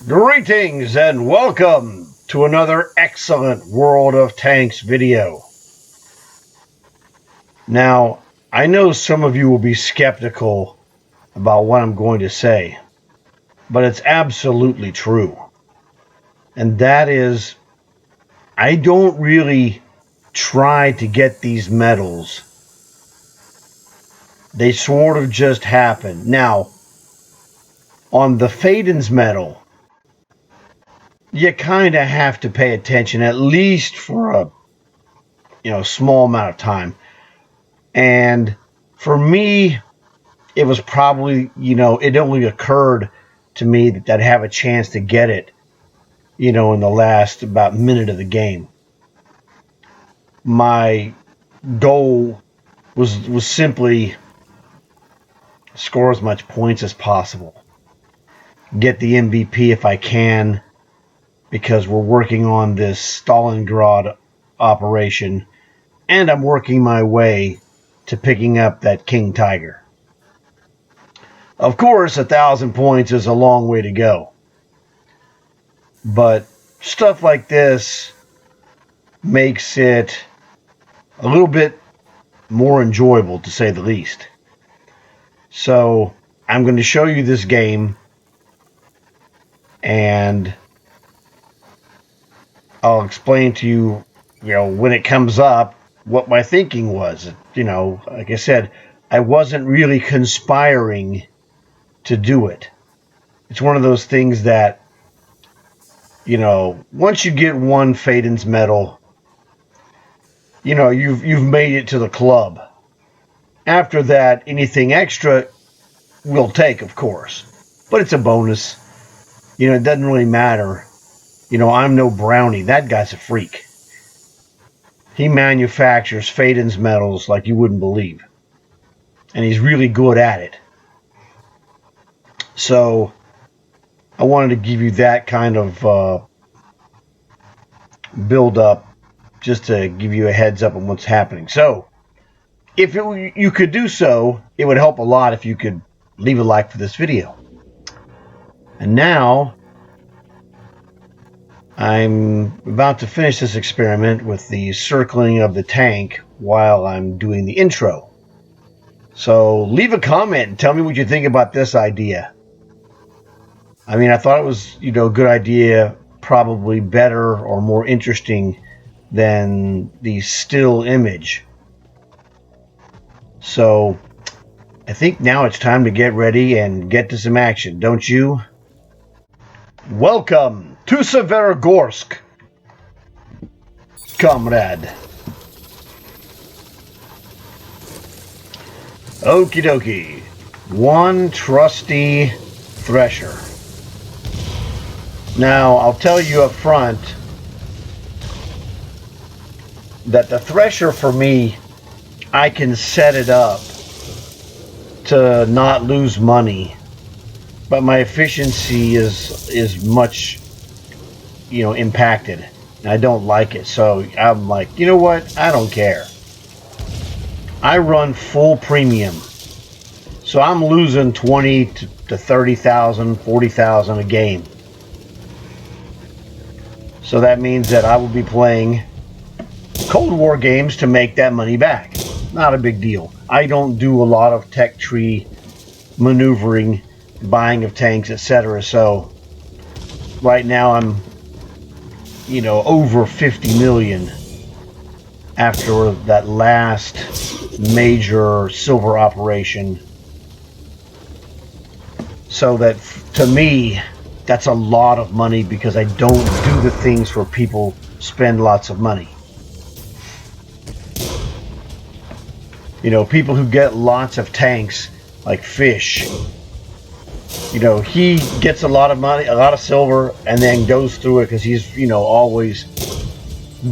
Greetings and welcome to another excellent World of Tanks video. Now, I know some of you will be skeptical about what I'm going to say, but it's absolutely true. And that is, I don't really try to get these medals. They sort of just happen. Now, on the FADIN's medal, you kind of have to pay attention, at least for a small amount of time. And for me, it was probably, it only occurred to me that I'd have a chance to get it, in the last about minute of the game. My goal was simply score as much points as possible. Get the MVP if I can, because we're working on this Stalingrad operation, and I'm working my way to picking up that King Tiger. Of course, 1,000 points is a long way to go. But stuff like this makes it a little bit more enjoyable, to say the least. So I'm going to show you this game, and I'll explain to you, when it comes up, what my thinking was. Like I said, I wasn't really conspiring to do it. It's one of those things that, once you get one FADIN's medal, you've made it to the club. After that, anything extra we'll take, of course. But it's a bonus. It doesn't really matter. I'm no brownie. That guy's a freak. He manufactures FADIN's medals like you wouldn't believe. And he's really good at it. So I wanted to give you that kind of build up, just to give you a heads up on what's happening. So if you could do so, it would help a lot if you could leave a like for this video. And now I'm about to finish this experiment with the circling of the tank while I'm doing the intro. So leave a comment and tell me what you think about this idea. I thought it was, a good idea, probably better or more interesting than the still image. So I think now it's time to get ready and get to some action, don't you? Welcome to Severogorsk, comrade. Okie dokie. One trusty thresher. Now, I'll tell you up front that the thresher, for me, I can set it up to not lose money, but my efficiency is much, impacted, and I don't like it. So I'm like, you know what? I don't care. I run full premium, so I'm losing 20 to 30,000, 40,000 a game. So that means that I will be playing Cold War games to make that money back. Not a big deal. I don't do a lot of tech tree maneuvering, buying of tanks, etc. So right now I'm, over 50 million after that last major silver operation. So that, to me, that's a lot of money, because I don't do the things where people spend lots of money. People who get lots of tanks, like Fish, he gets a lot of money, a lot of silver, and then goes through it because he's, always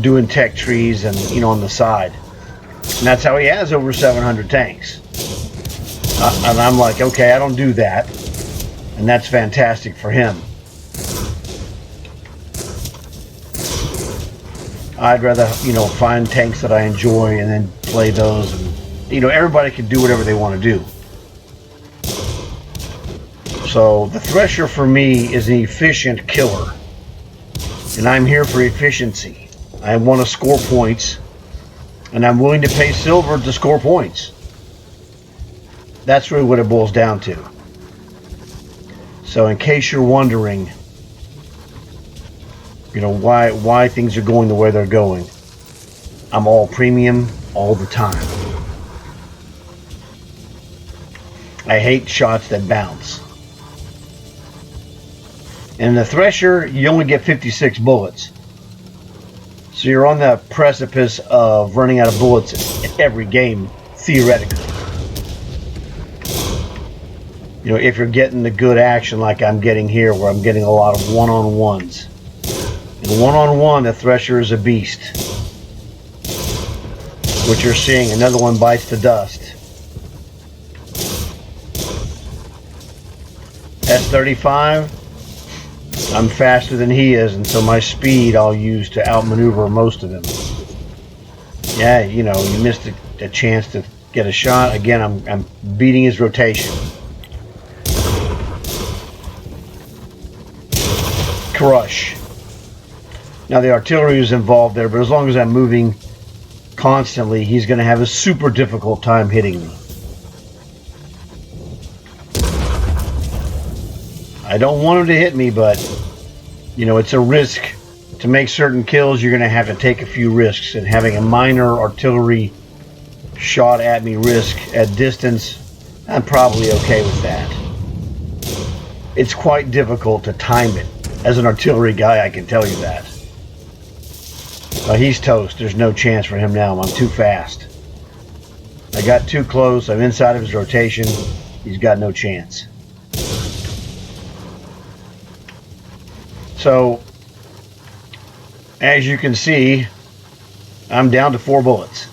doing tech trees and, on the side. And that's how he has over 700 tanks. And I'm like, okay, I don't do that. And that's fantastic for him. I'd rather, find tanks that I enjoy and then play those. And, everybody can do whatever they want to do. So the Thresher for me is an efficient killer. And I'm here for efficiency. I want to score points. And I'm willing to pay silver to score points. That's really what it boils down to. So in case you're wondering, why things are going the way they're going, I'm all premium all the time. I hate shots that bounce. And in the Thresher, you only get 56 bullets. So you're on the precipice of running out of bullets in every game, theoretically. If you're getting the good action like I'm getting here, where I'm getting a lot of one-on-ones. In one-on-one, the Thresher is a beast. What you're seeing, another one bites the dust. S35, I'm faster than he is, and so my speed I'll use to outmaneuver most of him. Yeah, you missed a chance to get a shot. Again, I'm beating his rotation. Crush. Now the artillery is involved there, but as long as I'm moving constantly, he's going to have a super difficult time hitting me. I don't want him to hit me, but it's a risk. To make certain kills, you're going to have to take a few risks, and having a minor artillery shot at me risk at distance, I'm probably okay with that. It's quite difficult to time it. As an artillery guy, I can tell you that. He's toast. There's no chance for him now. I'm too fast. I got too close. I'm inside of his rotation. He's got no chance. So, as you can see, I'm down to 4 bullets.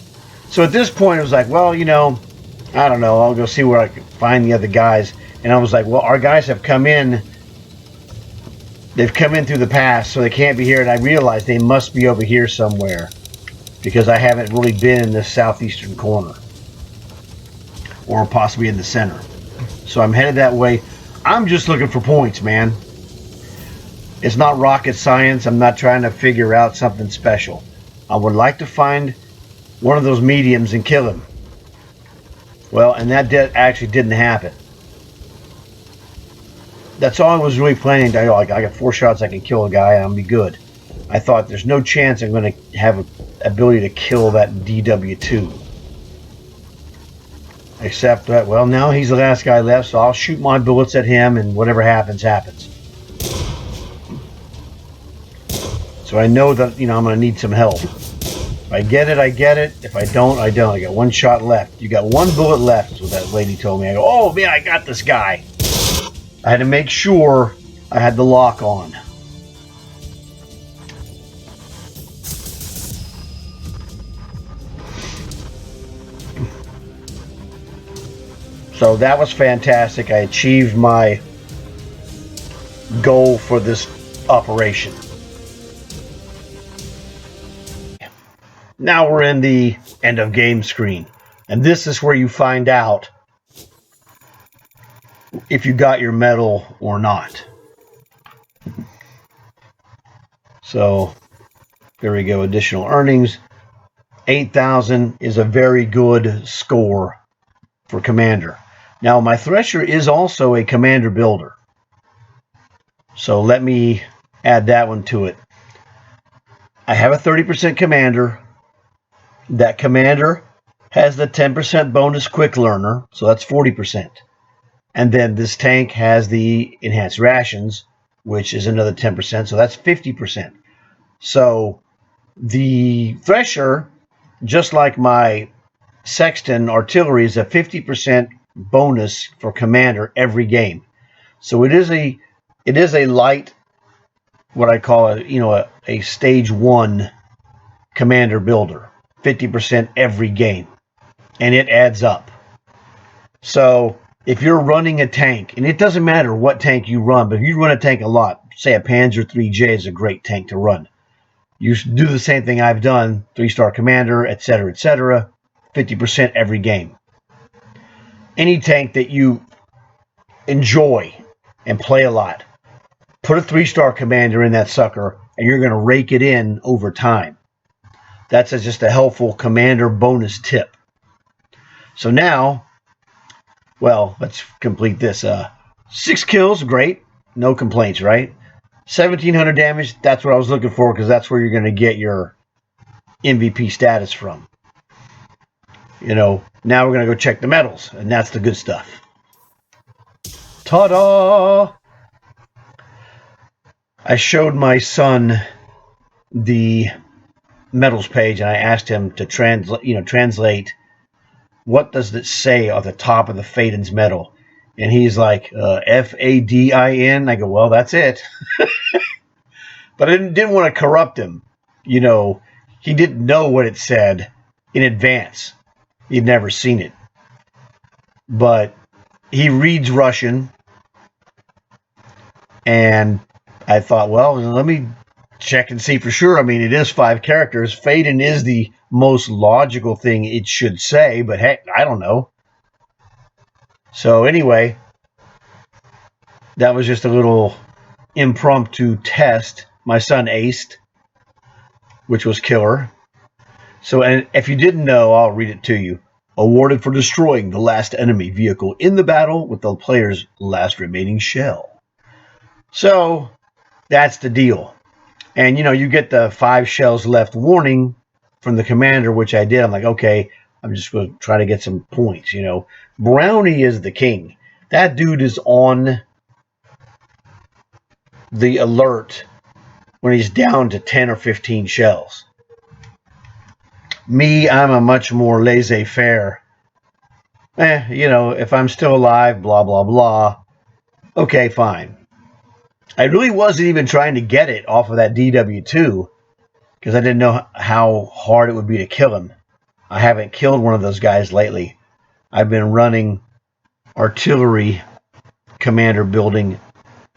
So at this point, it was like, well, I don't know. I'll go see where I can find the other guys. And I was like, well, our guys have come in. They've come in through the pass, so they can't be here. And I realized they must be over here somewhere, because I haven't really been in this southeastern corner, or possibly in the center. So I'm headed that way. I'm just looking for points, man. It's not rocket science. I'm not trying to figure out something special. I would like to find one of those mediums and kill him. Well, and that actually didn't happen. That's all I was really planning. I got 4 shots, I can kill a guy and I'll be good. I thought there's no chance I'm going to have an ability to kill that DW2. Except that, well, now he's the last guy left, so I'll shoot my bullets at him, and whatever happens, happens. So I know that, I'm going to need some help. If I get it, I get it. If I don't, I don't. I got 1 shot left. You got 1 bullet left, is what that lady told me. I go, oh, man, I got this guy. I had to make sure I had the lock on. So that was fantastic. I achieved my goal for this operation. Now we're in the end of game screen. And this is where you find out if you got your medal or not. So there we go. Additional earnings. 8,000 is a very good score for Commander. Now my Thresher is also a Commander builder. So let me add that one to it. I have a 30% Commander. That Commander has the 10% bonus Quick Learner, so that's 40%. And then this tank has the Enhanced Rations, which is another 10%, so that's 50%. So the Thresher, just like my Sexton Artillery, is a 50% bonus for Commander every game. So it is a light, what I call a stage 1 Commander builder. 50% every game, and it adds up. So if you're running a tank, and it doesn't matter what tank you run, but if you run a tank a lot, say a Panzer 3J is a great tank to run. You do the same thing I've done, 3-star Commander, etc., 50% every game. Any tank that you enjoy, and play a lot. Put a 3-star commander in that sucker, and you're going to rake it in over time. That's just a helpful commander bonus tip. So now, well, let's complete this. 6 kills, great. No complaints, right? 1,700 damage, that's what I was looking for because that's where you're going to get your MVP status from. Now we're going to go check the medals, and that's the good stuff. Ta-da! I showed my son the medals page, and I asked him to translate what does it say on the top of the FADIN's medal. And he's like, FADIN. I go, well, that's it. But I didn't want to corrupt him. He didn't know what it said in advance. He'd never seen it. But he reads Russian. And I thought, well, let me check and see for sure. I mean, it is 5 characters. FADIN is the most logical thing it should say, but heck, I don't know. So anyway, that was just a little impromptu test. My son aced, which was killer. So, and if you didn't know, I'll read it to you. Awarded for destroying the last enemy vehicle in the battle with the player's last remaining shell. So, that's the deal. And, you get the 5 shells left warning from the commander, which I did. I'm like, okay, I'm just going to try to get some points, Brownie is the king. That dude is on the alert when he's down to 10 or 15 shells. Me, I'm a much more laissez-faire. If I'm still alive, blah, blah, blah. Okay, fine. I really wasn't even trying to get it off of that DW2 because I didn't know how hard it would be to kill him. I haven't killed one of those guys lately. I've been running artillery commander building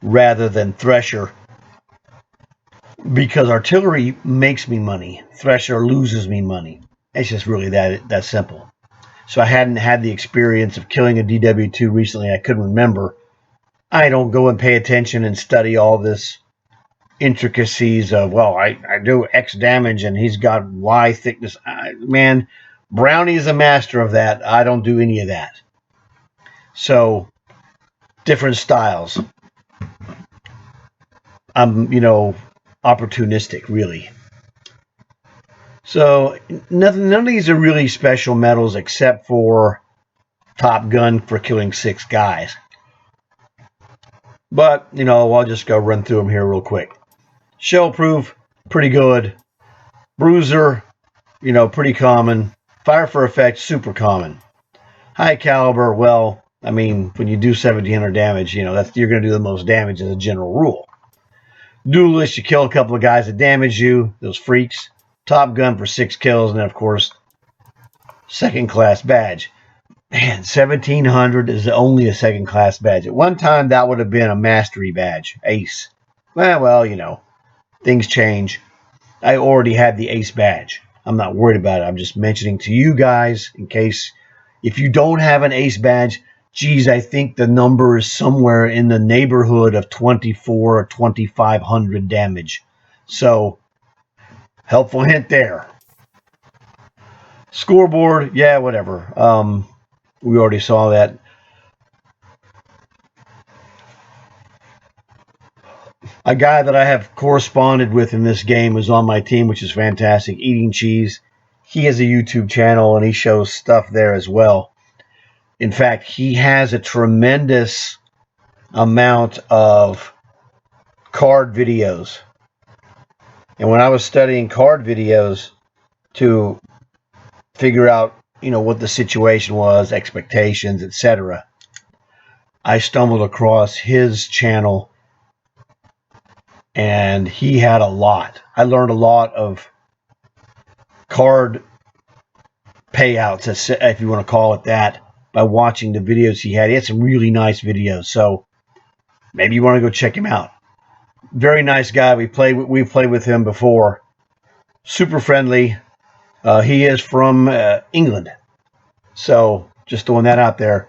rather than Thresher because artillery makes me money. Thresher loses me money. It's just really that simple. So I hadn't had the experience of killing a DW2 recently. I couldn't remember. I don't go and pay attention and study all this intricacies of, well, I do X damage and he's got Y thickness. Man, Brownie is a master of that. I don't do any of that. So, different styles. I'm, opportunistic, really. So, none of these are really special medals except for Top Gun for killing 6 guys. But, I'll just go run through them here real quick. Shell-proof, pretty good. Bruiser, pretty common. Fire for effect, super common. High caliber, well, I mean, when you do 1,700 damage, you're going to do the most damage as a general rule. Duelist, you kill a couple of guys that damage you, those freaks. Top Gun for 6 kills, and then, of course, second-class badge. Man, 1,700 is only a second-class badge. At one time, that would have been a mastery badge, ace. Well, things change. I already had the ace badge. I'm not worried about it. I'm just mentioning to you guys in case if you don't have an ace badge, geez, I think the number is somewhere in the neighborhood of 2,400 or 2,500 damage. So, helpful hint there. Scoreboard, yeah, whatever. We already saw that. A guy that I have corresponded with in this game is on my team, which is fantastic. Eating Cheese. He has a YouTube channel, and he shows stuff there as well. In fact, he has a tremendous amount of card videos. And when I was studying card videos to figure out, what the situation was, expectations, etc., I stumbled across his channel, and he had a lot. I learned a lot of card payouts, if you want to call it that, by watching the videos he had. He had some really nice videos, so maybe you want to go check him out. Very nice guy. We've played with him before. Super friendly. He is from England, so just throwing that out there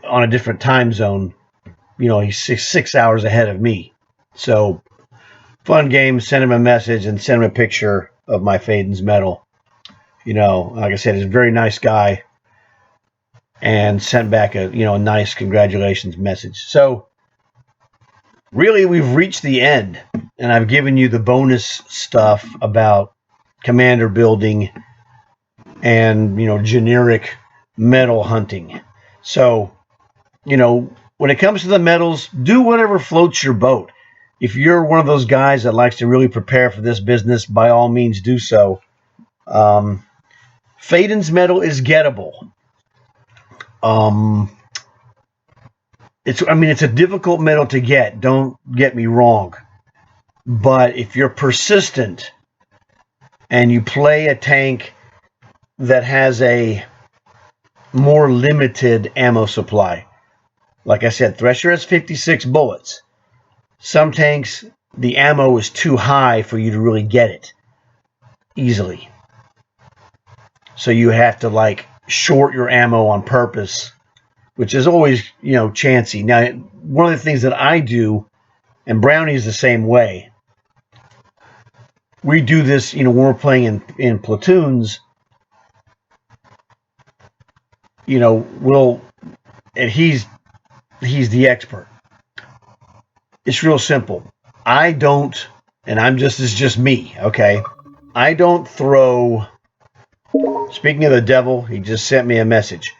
on a different time zone. he's six hours ahead of me. So fun game. Send him a message and send him a picture of my FADIN's medal. Like I said, he's a very nice guy, and sent back a nice congratulations message. So really, we've reached the end, and I've given you the bonus stuff about commander building and generic medal hunting. So when it comes to the medals, do whatever floats your boat. If you're one of those guys that likes to really prepare for this business, by all means do so. FADIN's medal is gettable. It's a difficult medal to get. Don't get me wrong, but if you're persistent and you play a tank that has a more limited ammo supply, like I said, Thresher has 56 bullets. Some tanks, the ammo is too high for you to really get it easily. So you have to short your ammo on purpose, which is always, chancy. Now, one of the things that I do, and Brownie's the same way, we do this, when we're playing in platoons, and he's the expert. It's real simple. I don't, and it's just me, okay? I don't throw, speaking of the devil, he just sent me a message.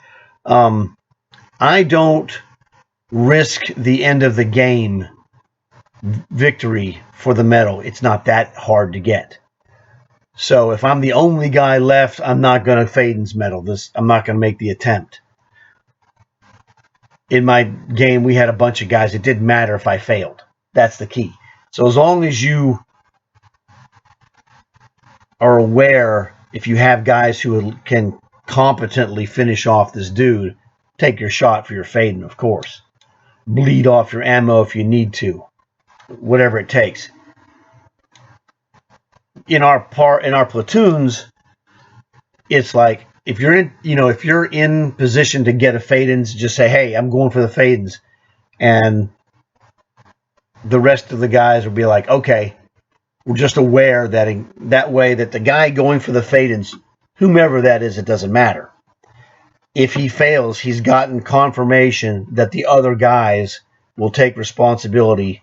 I don't risk the end of the game victory for the medal. It's not that hard to get. So if I'm the only guy left, I'm not going to FADIN's medal. I'm not going to make the attempt. In my game, we had a bunch of guys. It didn't matter if I failed. That's the key. So as long as you are aware, if you have guys who can competently finish off this dude, take your shot for your FADIN, of course. Bleed off your ammo if you need to. Whatever it takes. In our platoons, it's like if you're in position to get a FADIN's, just say, hey, I'm going for the FADIN's, and the rest of the guys will be like, okay, we're just aware that way that the guy going for the FADIN's, whomever that is, it doesn't matter. If he fails, he's gotten confirmation that the other guys will take responsibility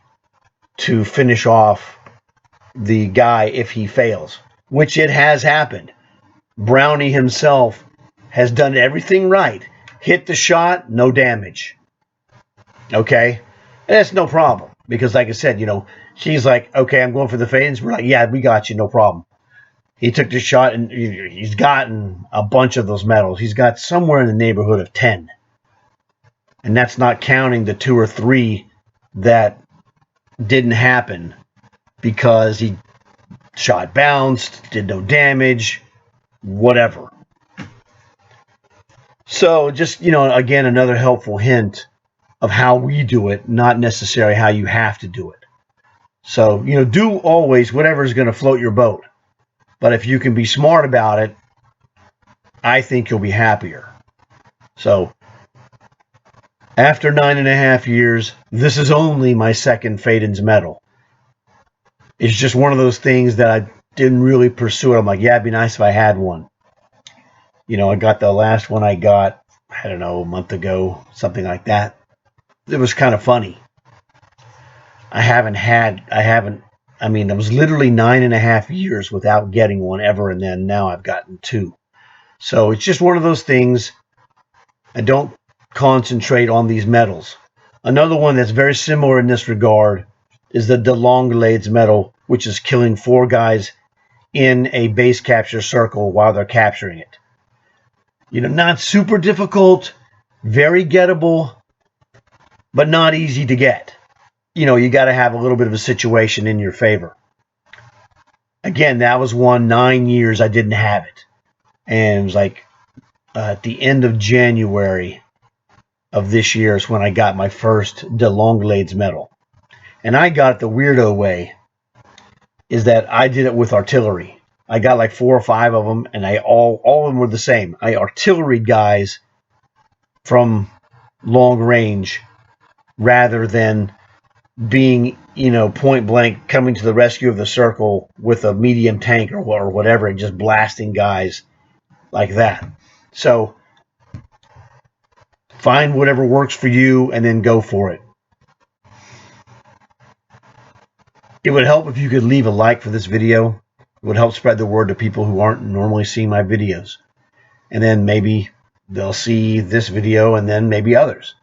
to finish off the guy if he fails, which it has happened. Brownie himself has done everything right. Hit the shot, no damage. Okay? And that's no problem. Because like I said, she's like, okay, I'm going for the FADIN's. We're like, yeah, we got you, no problem. He took the shot, and he's gotten a bunch of those medals. He's got somewhere in the neighborhood of 10. And that's not counting the 2 or 3 that didn't happen because he shot bounced, did no damage, whatever. So just, again, another helpful hint of how we do it, not necessarily how you have to do it. So, do always whatever is going to float your boat. But if you can be smart about it, I think you'll be happier. So, after 9.5 years, this is only my second FADIN's medal. It's just one of those things that I didn't really pursue it. I'm like, yeah, it'd be nice if I had one. I got the last one I got, I don't know, a month ago, something like that. It was kind of funny. I was literally 9.5 years without getting one ever, and then now I've gotten 2. So it's just one of those things. I don't concentrate on these medals. Another one that's very similar in this regard is the DeLongle's medal, which is killing 4 guys in a base capture circle while they're capturing it. Not super difficult, very gettable, but not easy to get. You got to have a little bit of a situation in your favor. Again, that was 9 years I didn't have it. And it was like at the end of January of this year is when I got my first DeLongle's medal. And I got it the weirdo way, is that I did it with artillery. I got like 4 or 5 of them, and all of them were the same. I artillery guys from long range rather than being, point blank coming to the rescue of the circle with a medium tank or whatever and just blasting guys like that. So find whatever works for you and then go for it. It would help if you could leave a like for this video. It would help spread the word to people who aren't normally seeing my videos. And then maybe they'll see this video and then maybe others.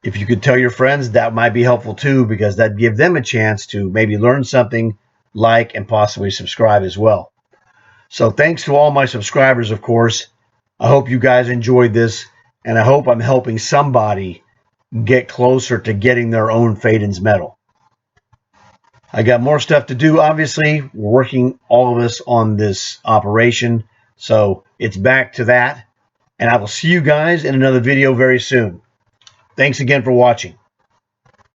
If you could tell your friends, that might be helpful too, because that'd give them a chance to maybe learn something, like, and possibly subscribe as well. So thanks to all my subscribers, of course. I hope you guys enjoyed this, and I hope I'm helping somebody get closer to getting their own FADIN's medal. I got more stuff to do, obviously. We're working, all of us, on this operation, so it's back to that. And I will see you guys in another video very soon. Thanks again for watching.